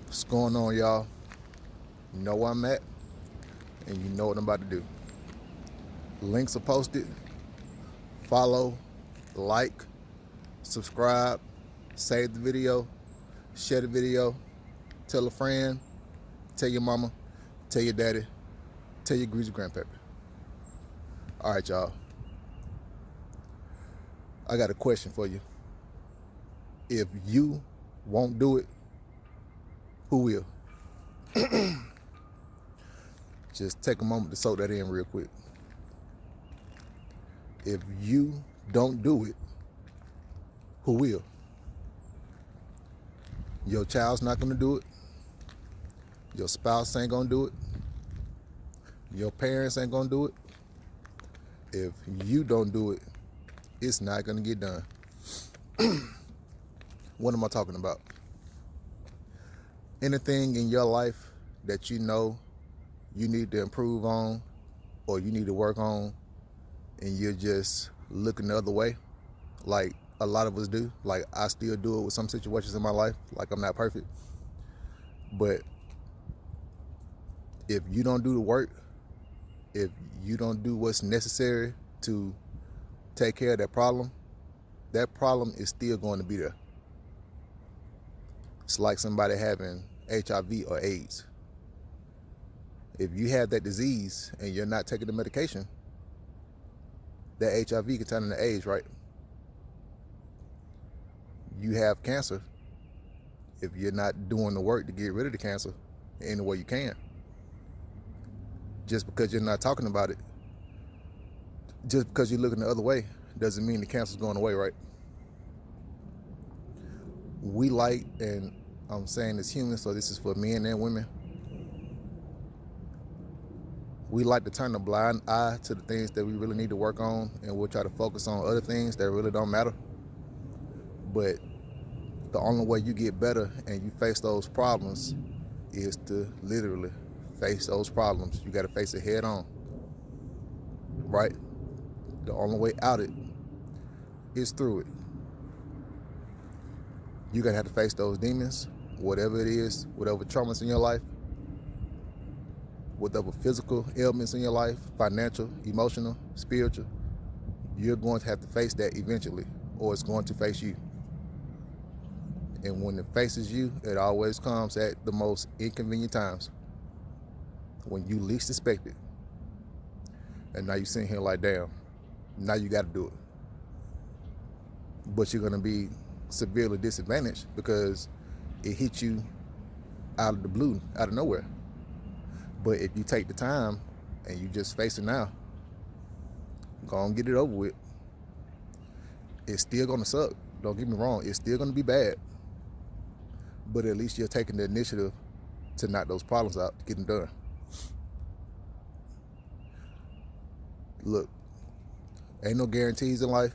What's going on, y'all? You know where I'm at, and you know what I'm about to do. Links are posted. Follow, like, subscribe, save the video, share the video, tell a friend, tell your mama, tell your daddy, tell your greasy grandpappy. All right, y'all. I got a question for you. If you won't do it, who will? Just take a moment to soak that in real quick. If you don't do it, who will? Your child's not gonna do it. Your spouse ain't gonna do it. Your parents ain't gonna do it. If you don't do it, it's not gonna get done. What am I talking about? Anything in your life that you know you need to improve on or you need to work on and you're just looking the other way, like a lot of us do. Like I still do it with some situations in my life, like I'm not perfect. But if you don't do the work, if you don't do what's necessary to take care of that problem is still going to be there. It's like somebody having HIV or AIDS. If you have that disease and you're not taking the medication, that HIV can turn into AIDS, right? You have cancer. If you're not doing the work to get rid of the cancer any way you can, just because you're not talking about it, just because you're looking the other way, doesn't mean the cancer's going away, right? We like, and I'm saying as humans, so this is for men and women, we like to turn a blind eye to the things that we really need to work on, and we'll try to focus on other things that really don't matter. But the only way you get better and you face those problems is to literally face those problems. You got to face it head on, right? The only way out it is through it. You're going to have to face those demons, whatever it is, whatever traumas in your life, whatever physical ailments in your life, financial, emotional, spiritual. You're going to have to face that eventually, or it's going to face you. And when it faces you, it always comes at the most inconvenient times, when you least expect it. And now you're sitting here like, damn, now you got to do it. But you're going to be severely disadvantaged because it hit you out of the blue, out of nowhere. But if you take the time and you just face it now, go and get it over with. It's still going to suck. Don't get me wrong. It's still going to be bad. But at least you're taking the initiative to knock those problems out, to get them done. Look, ain't no guarantees in life.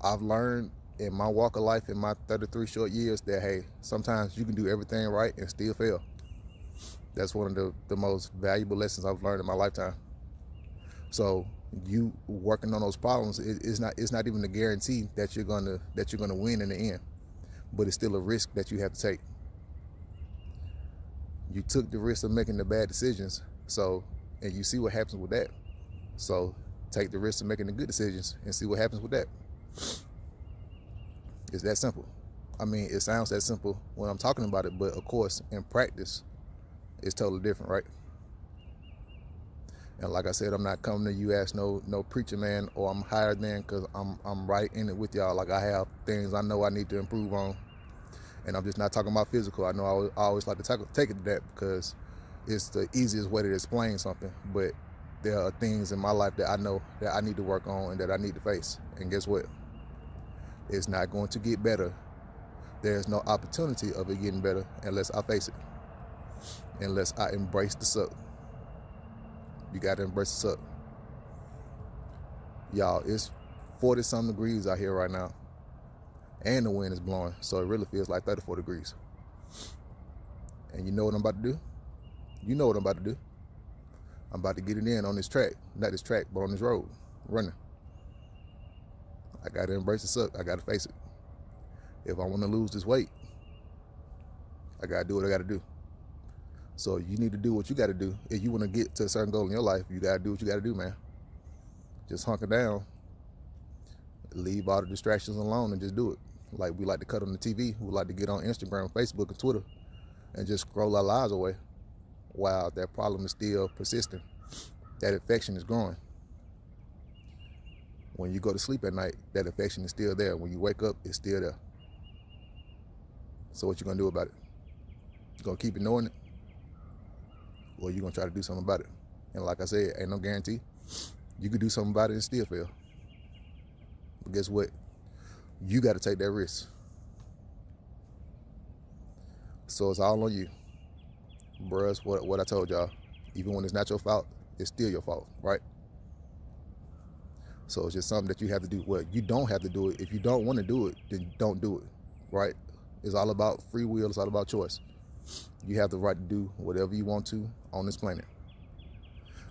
I've learned in my walk of life, in my 33 short years, that, hey, sometimes you can do everything right and still fail. That's one of the most valuable lessons I've learned in my lifetime. So you working on those problems, it's not even a guarantee that you're gonna win in the end, but it's still a risk that you have to take. You took the risk of making the bad decisions, and you see what happens with that. So take the risk of making the good decisions and see what happens with that. It's that simple. I mean, it sounds that simple when I'm talking about it, but of course, in practice, it's totally different, right? And like I said, I'm not coming to you as no preacher man, or I'm higher than, because I'm right in it with y'all. Like, I have things I know I need to improve on, and I'm just not talking about physical. I know I always like to take it to that because it's the easiest way to explain something. But there are things in my life that I know that I need to work on and that I need to face. And guess what? It's not going to get better. There's no opportunity of it getting better unless I face it, unless I embrace the suck. You got to embrace the suck. Y'all, it's 40-some degrees out here right now, and the wind is blowing, so it really feels like 34 degrees. And you know what I'm about to do? You know what I'm about to do. I'm about to get it in on this track. Not this track, but on this road, running. I got to embrace the suck. I got to face it. If I want to lose this weight, I gotta do what I gotta do. So you need to do what you gotta do. If you wanna get to a certain goal in your life, you gotta do what you gotta do, man. Just hunker down, leave all the distractions alone and just do it. Like we like to cut on the TV, we like to get on Instagram, Facebook, and Twitter and just scroll our lives away while that problem is still persisting. That infection is growing. When you go to sleep at night, that infection is still there. When you wake up, it's still there. So what you gonna do about it? You gonna keep ignoring it? Or you gonna try to do something about it? And like I said, ain't no guarantee. You could do something about it and still fail. But guess what? You gotta take that risk. So it's all on you. Bruh, it's what I told y'all. Even when it's not your fault, it's still your fault, right? So it's just something that you have to do. Well, you don't have to do it. If you don't want to do it, then don't do it, right? It's all about free will. It's all about choice. You have the right to do whatever you want to on this planet.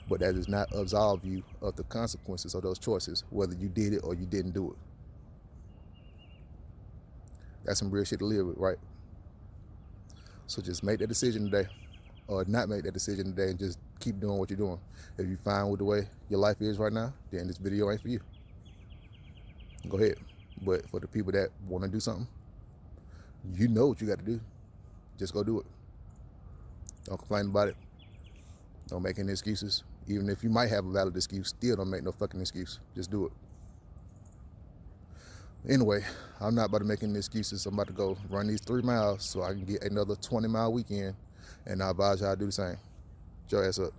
But that does not absolve you of the consequences of those choices, whether you did it or you didn't do it. That's some real shit to live with, right? So just make that decision today, or not make that decision today, and just keep doing what you're doing. If you're fine with the way your life is right now, then this video ain't for you. Go ahead. But for the people that want to do something, you know what you got to do. Just go do it. Don't complain about it. Don't make any excuses. Even if you might have a valid excuse, still don't make no fucking excuse. Just do it. Anyway, I'm not about to make any excuses. I'm about to go run these 3 miles so I can get another 20-mile weekend, and I advise y'all to do the same. Get your ass up.